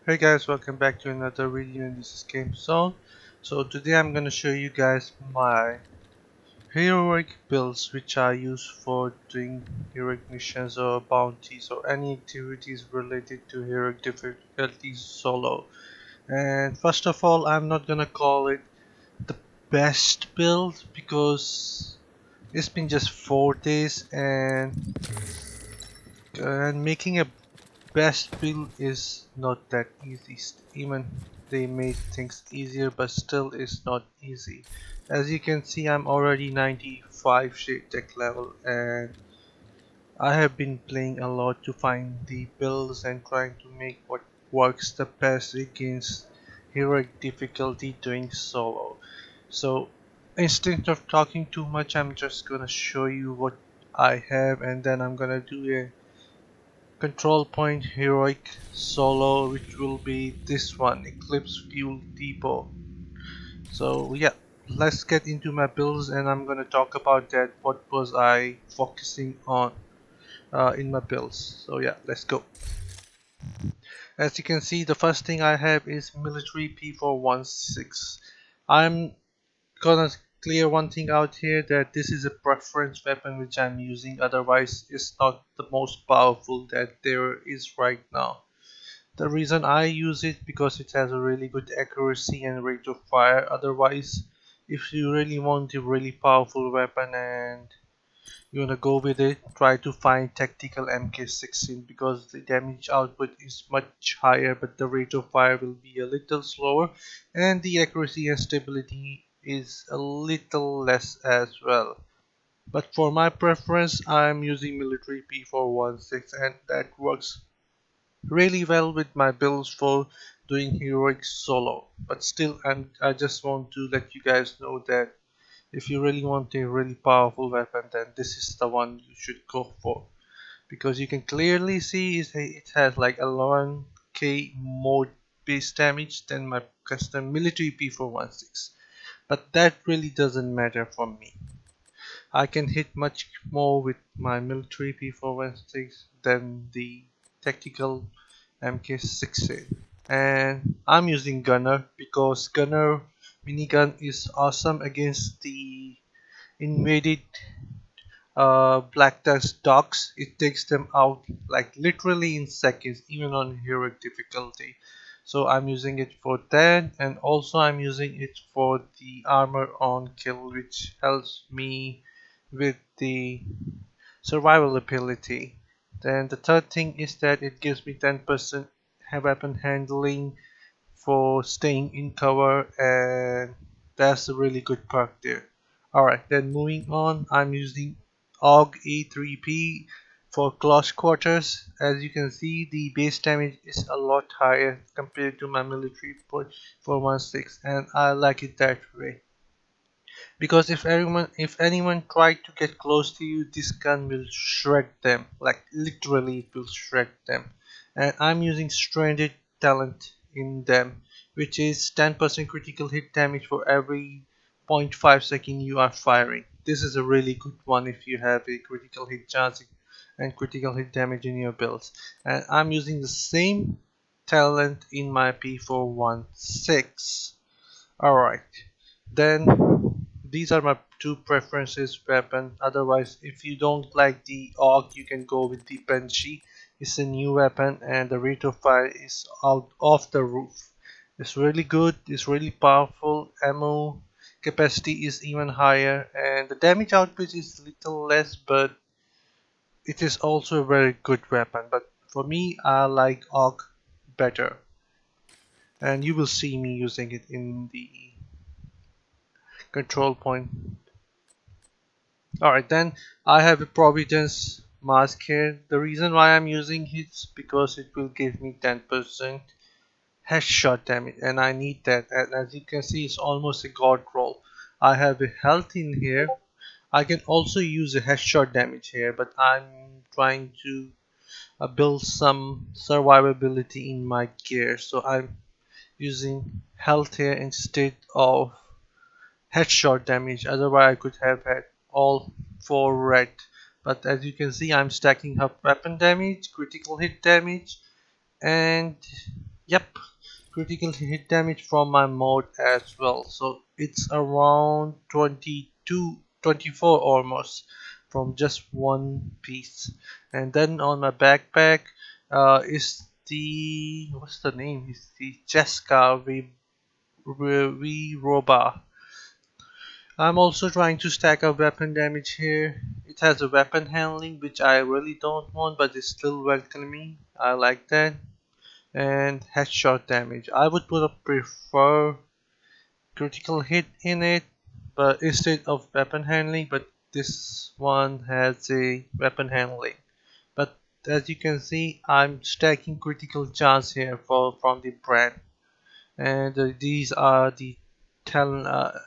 Hey guys, welcome back to another video in this game zone. So today I'm gonna show you guys my heroic builds which I use for doing heroic missions or bounties or any activities related to heroic difficulties solo. And first of all, I'm not gonna call it the best build because it's been just 4 days and making a best build is not that easy. Even they made things easier, but still it's not easy. As you can see, I'm already 95 shade tech level, and I have been playing a lot to find the builds and trying to make what works the best against heroic difficulty doing solo. So instead of talking too much, I'm just gonna show you what I have, and then I'm gonna do a control point heroic solo, which will be this one, Eclipse Fuel Depot. So yeah, let's get into my builds, and I'm gonna talk about that, what was I focusing on in my builds. So yeah, let's go. As you can see, the first thing I have is military P416. I'm gonna clear one thing out here, that this is a preference weapon which I'm using, otherwise it's not the most powerful that there is right now. The reason I use it because it has a really good accuracy and rate of fire. Otherwise, if you really want a really powerful weapon and you wanna go with it, try to find tactical MK16 because the damage output is much higher, but the rate of fire will be a little slower, and the accuracy and stability is a little less as well. But for my preference, I'm using military P416, and that works really well with my builds for doing heroic solo. But still, I just want to let you guys know that if you really want a really powerful weapon, then this is the one you should go for, because you can clearly see it has like 11k more base damage than my custom military P416. But that really doesn't matter for me. I can hit much more with my military P416 than the tactical MK16. And I'm using gunner because gunner minigun is awesome against the invaded black dust dogs. It takes them out like literally in seconds, even on heroic difficulty. So I'm using it for that, and also I'm using it for the armor on kill, which helps me with the survival ability. Then the third thing is that it gives me 10% weapon handling for staying in cover, and that's a really good perk there. Alright, then moving on, I'm using AUG A3P for close quarters. As you can see, the base damage is a lot higher compared to my military 416, and I like it that way. Because if anyone tried to get close to you, this gun will shred them. Like literally it will shred them. And I'm using stranded talent in them, which is 10% critical hit damage for every zero point 0.5 second you are firing. This is a really good one if you have a critical hit chance and critical hit damage in your builds. And I'm using the same talent in my P416. Alright, then these are my two preferences weapon. Otherwise, if you don't like the AUG, you can go with the Banshee. It's a new weapon, and the rate of fire is out of the roof. It's really good, it's really powerful, ammo capacity is even higher, and the damage output is little less, but it is also a very good weapon. But for me, I like AUG better, and you will see me using it in the control point. Alright, then I have a Providence mask here. The reason why I'm using it is because it will give me 10% headshot damage, and I need that. And as you can see, it's almost a god roll. I have a health in here. I can also use a headshot damage here, but I'm trying to build some survivability in my gear, so I'm using health here instead of headshot damage. Otherwise I could have had all 4 red, but as you can see, I'm stacking up weapon damage, critical hit damage, and Yep, critical hit damage from my mode as well. So it's around 22, 24 almost from just one piece. And then on my backpack is the, what's the name? Is the Cheska V Roba. I'm also trying to stack up weapon damage here. It has a weapon handling which I really don't want, but it's still welcoming. I like that. And headshot damage. I would put a prefer critical hit in it, but instead of weapon handling, but this one has a weapon handling. But as you can see, I'm stacking critical chance here for from the brand, and these are the talent.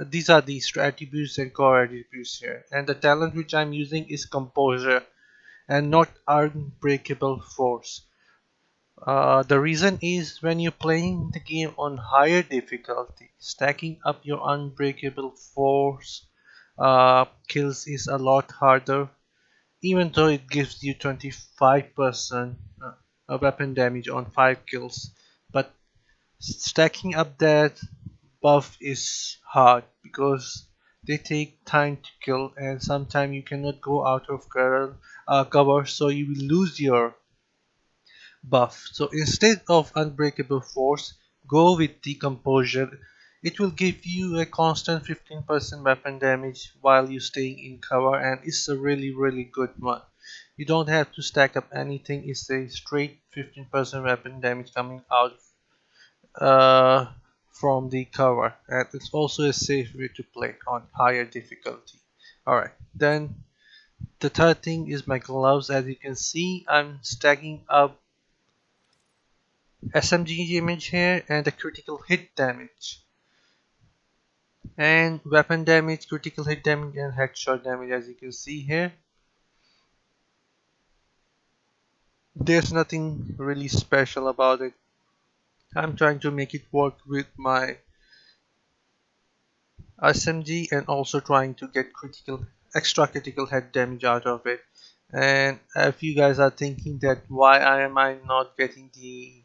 These are the attributes and core attributes here, and the talent which I'm using is composure and not unbreakable force. The reason is when you're playing the game on higher difficulty, stacking up your unbreakable force kills is a lot harder, even though it gives you 25% weapon damage on 5 kills. But stacking up that buff is hard because they take time to kill, and sometimes you cannot go out of cover, so you will lose your buff. So instead of Unbreakable Force, go with Decomposure. It will give you a constant 15% weapon damage while you staying in cover, and it's a really good one. You don't have to stack up anything, it's a straight 15% weapon damage coming out uh, from the cover, and it's also a safe way to play on higher difficulty. Alright, then the third thing is my gloves. As you can see, I'm stacking up SMG damage here and the critical hit damage and weapon damage, critical hit damage and headshot damage. As you can see here, there's nothing really special about it. I'm trying to make it work with my SMG and also trying to get extra critical head damage out of it. And if you guys are thinking that why am I not getting the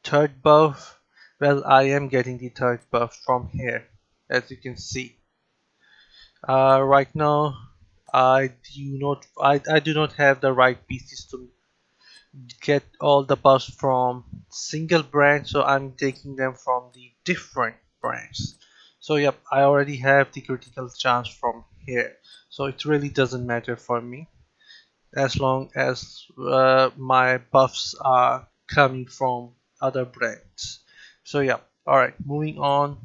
third buff, well, I am getting the third buff from here, as you can see. Right now, I do not have the right pieces to get all the buffs from single brand, so I'm taking them from the different brands. So yep, I already have the critical chance from here, so it really doesn't matter for me as long as my buffs are coming from other brands. So yeah, alright, moving on.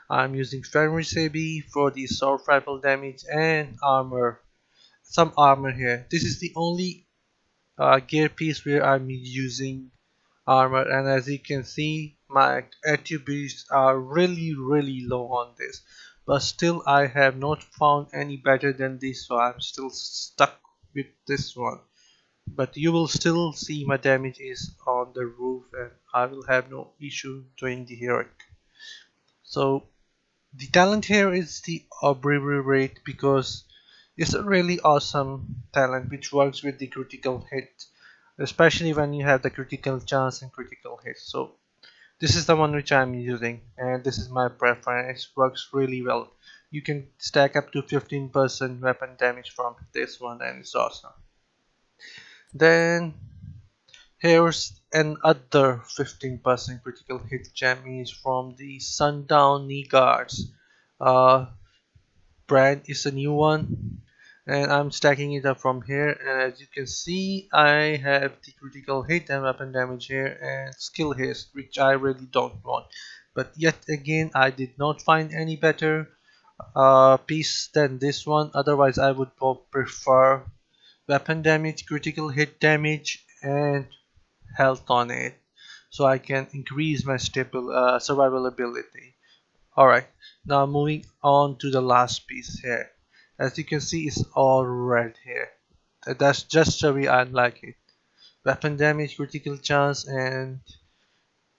I'm using Fenrir Sabi for the sword rifle damage and armor. Some armor here. This is the only gear piece where I'm using armor, and as you can see, my attributes are really low on this. But still, I have not found any better than this, so I'm still stuck with this one. But you will still see my damage is on the roof, and I will have no issue doing the heroic. So the talent here is the Aubrey rate because it's a really awesome talent which works with the critical hit, especially when you have the critical chance and critical hit. So this is the one which I'm using, and this is my preference. It works really well. You can stack up to 15% weapon damage from this one, and it's awesome. Then here's another 15% critical hit damage from the Sundown Knee Guards. Uh, brand is a new one, and I'm stacking it up from here, and as you can see, I have the critical hit and weapon damage here and skill haste, which I really don't want. But yet again, I did not find any better piece than this one. Otherwise, I would prefer weapon damage, critical hit damage, and health on it, so I can increase my stable survival ability. Alright, now moving on to the last piece here. As you can see, it's all red here. That's just the way I like it. Weapon damage, critical chance, and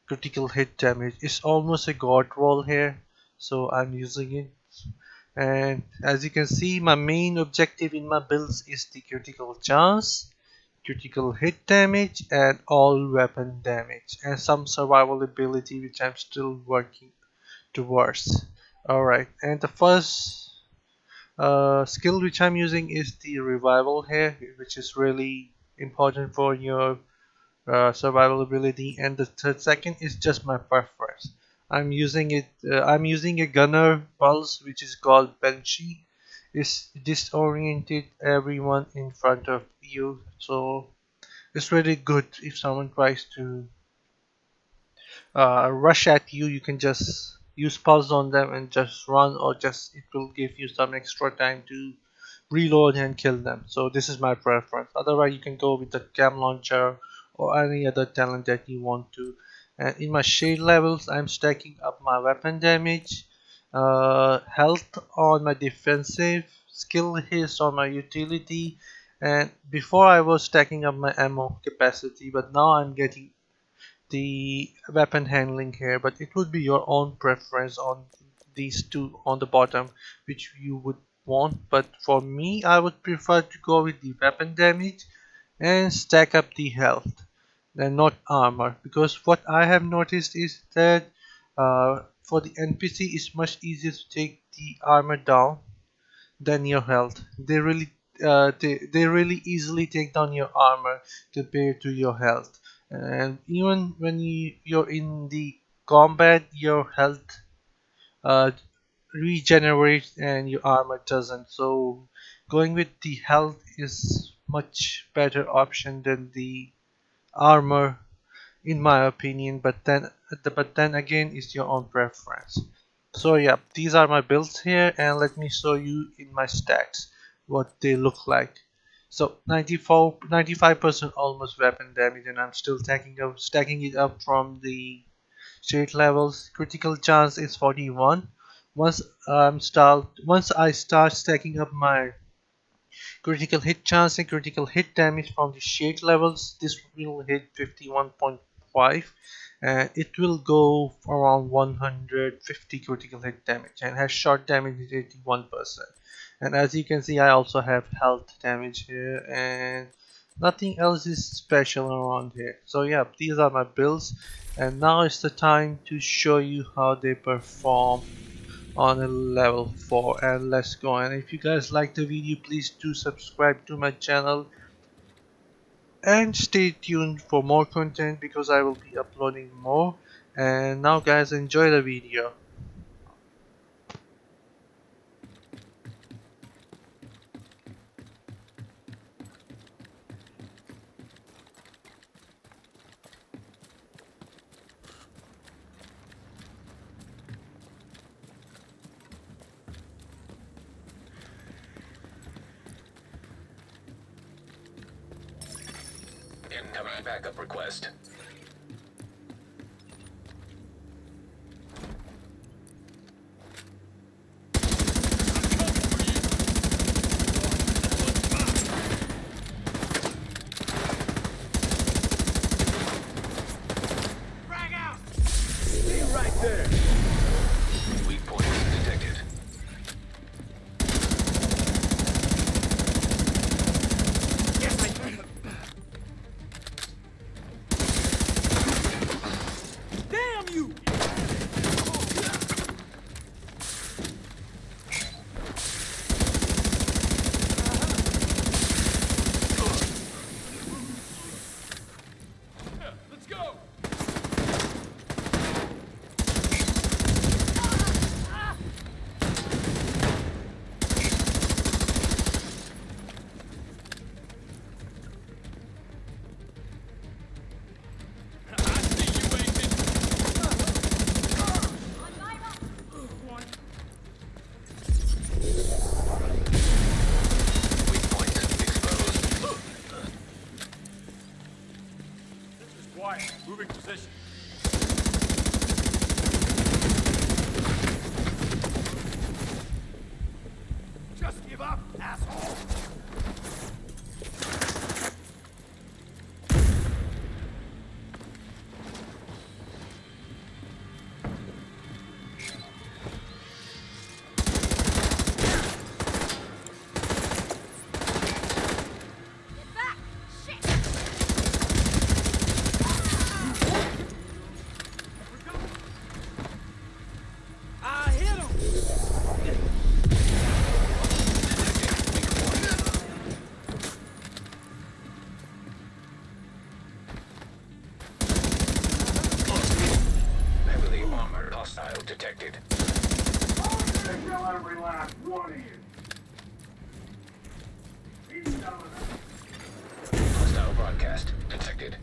critical hit damage. It's almost a god roll here, so I'm using it. And as you can see, my main objective in my builds is the critical chance, critical hit damage, and all weapon damage, and some survival ability which I'm still working towards. Alright, and the first skill which I'm using is the revival here, which is really important for your survival ability, and the third second is just my preference. I'm using it. I'm using a gunner pulse, which is called Banshee. It's disoriented everyone in front of you, so it's really good if someone tries to rush at you. You can just use pulse on them and just run, or just it will give you some extra time to reload and kill them. So this is my preference. Otherwise, you can go with the cam launcher or any other talent that you want to. And in my shade levels, I'm stacking up my weapon damage, health on my defensive, skill hits on my utility, and before I was stacking up my ammo capacity, but now I'm getting the weapon handling here. But it would be your own preference on these two on the bottom which you would want, but for me I would prefer to go with the weapon damage and stack up the health and not armor, because what I have noticed is that for the NPC it's much easier to take the armor down than your health. They really easily take down your armor compared to your health. And even when you're in the combat, your health uh, regenerates and your armor doesn't. So going with the health is much better option than the armor in my opinion, but then again it's your own preference. So yeah, these are my builds here, and let me show you in my stats what they look like. So 95% almost weapon damage, and I'm still stacking it up from the shade levels. Critical chance is 41. Once I start stacking up my critical hit chance and critical hit damage from the shade levels, this will hit 51.5, and it will go around 150 critical hit damage, and has shot damage is 81%. And as you can see, I also have health damage here, and nothing else is special around here. So yeah, these are my builds, and now is the time to show you how they perform on a level 4, and let's go. And if you guys like the video, please do subscribe to my channel and stay tuned for more content, because I will be uploading more. And now guys, enjoy the video. Incoming backup request. Frag out! Stay right there! Weak point detected. Yes, I do! Damn you! Let's go! Weak point exposed. Quiet. Moving position. Just give up, asshole! Get back! Shit! hostile detected. I'm gonna kill every last one of you! He's telling us. Hostile broadcast detected.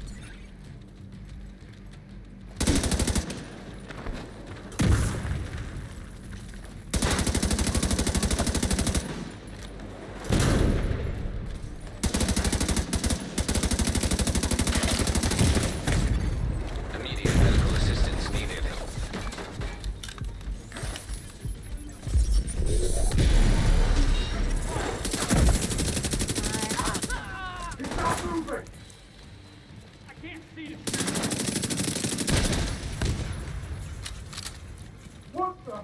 Immediate medical assistance needed. He's not moving! I can't see him. What the?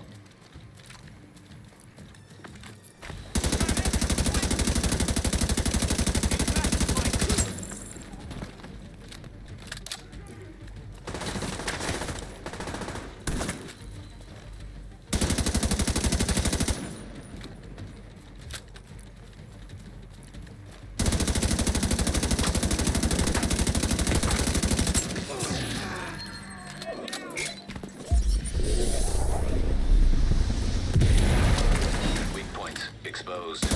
Weak points exposed.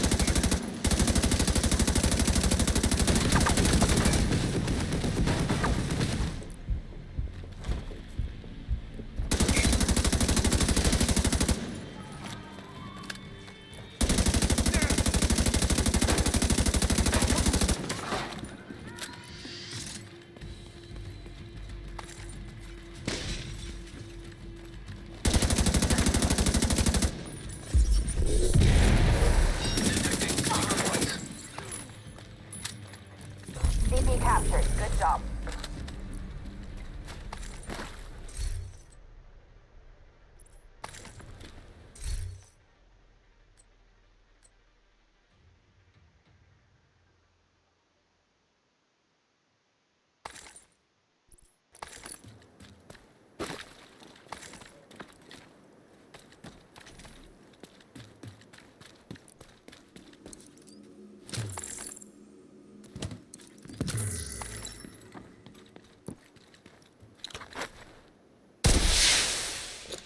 Detecting weak points. CP captured. Good job.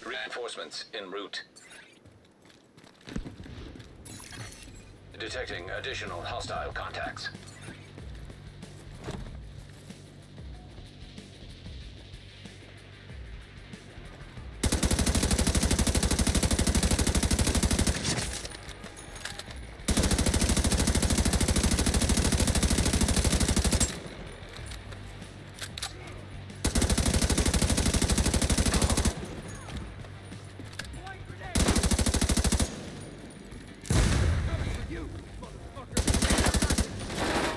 Reinforcements en route. Detecting additional hostile contacts. You, motherfucker!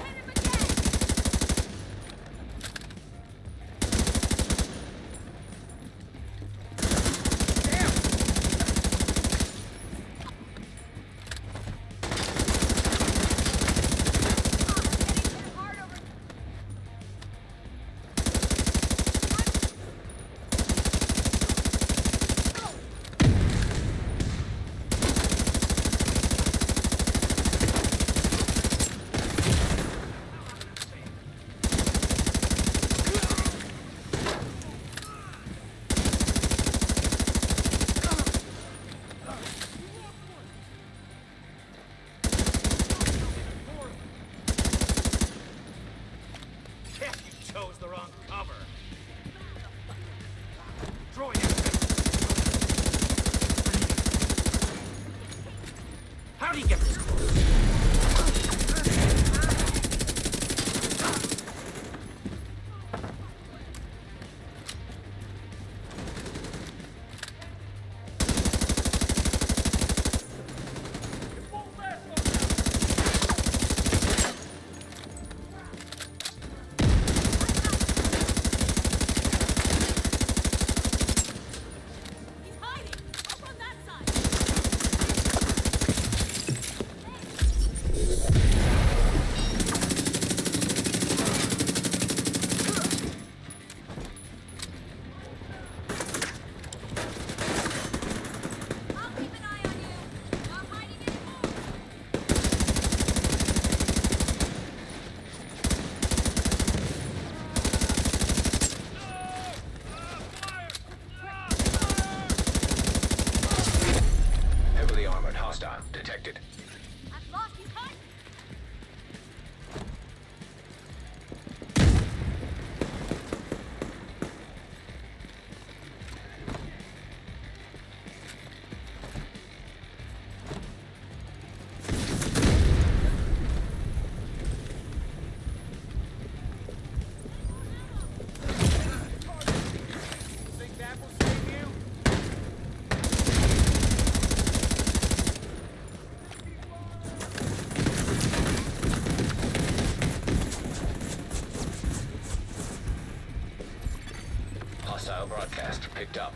Hostile broadcast picked up.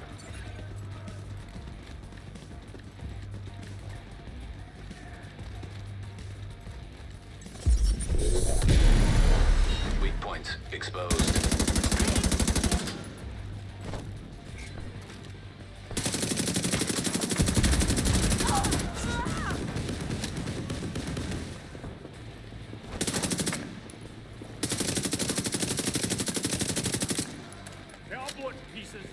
Weak points exposed. They're all blood pieces.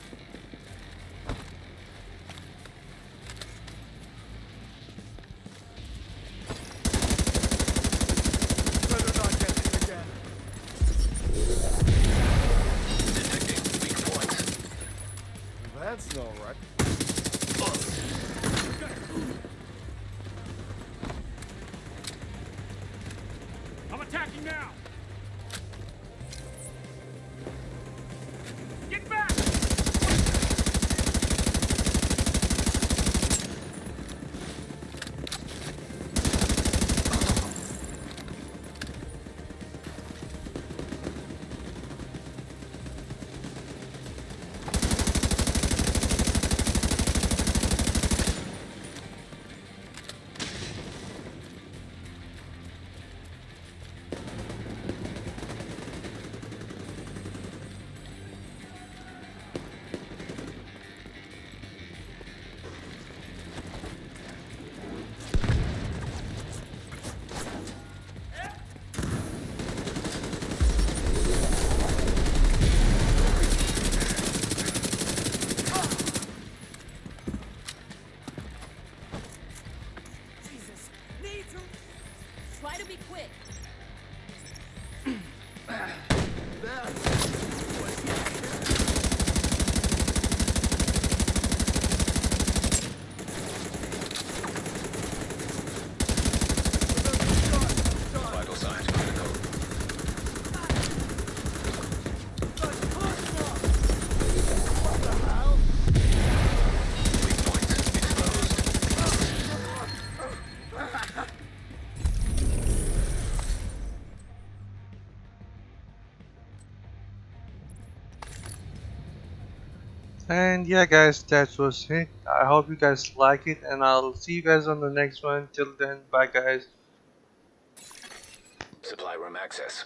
Better not get this again. Detecting weak points. That's no right. I'm attacking now. Get back! Jesus. Need to. Try to be quick. Vital signs critical. Weak points exposed. And yeah guys, that was it. I hope you guys like it, and I'll see you guys on the next one. Till then, bye guys. Supply room access.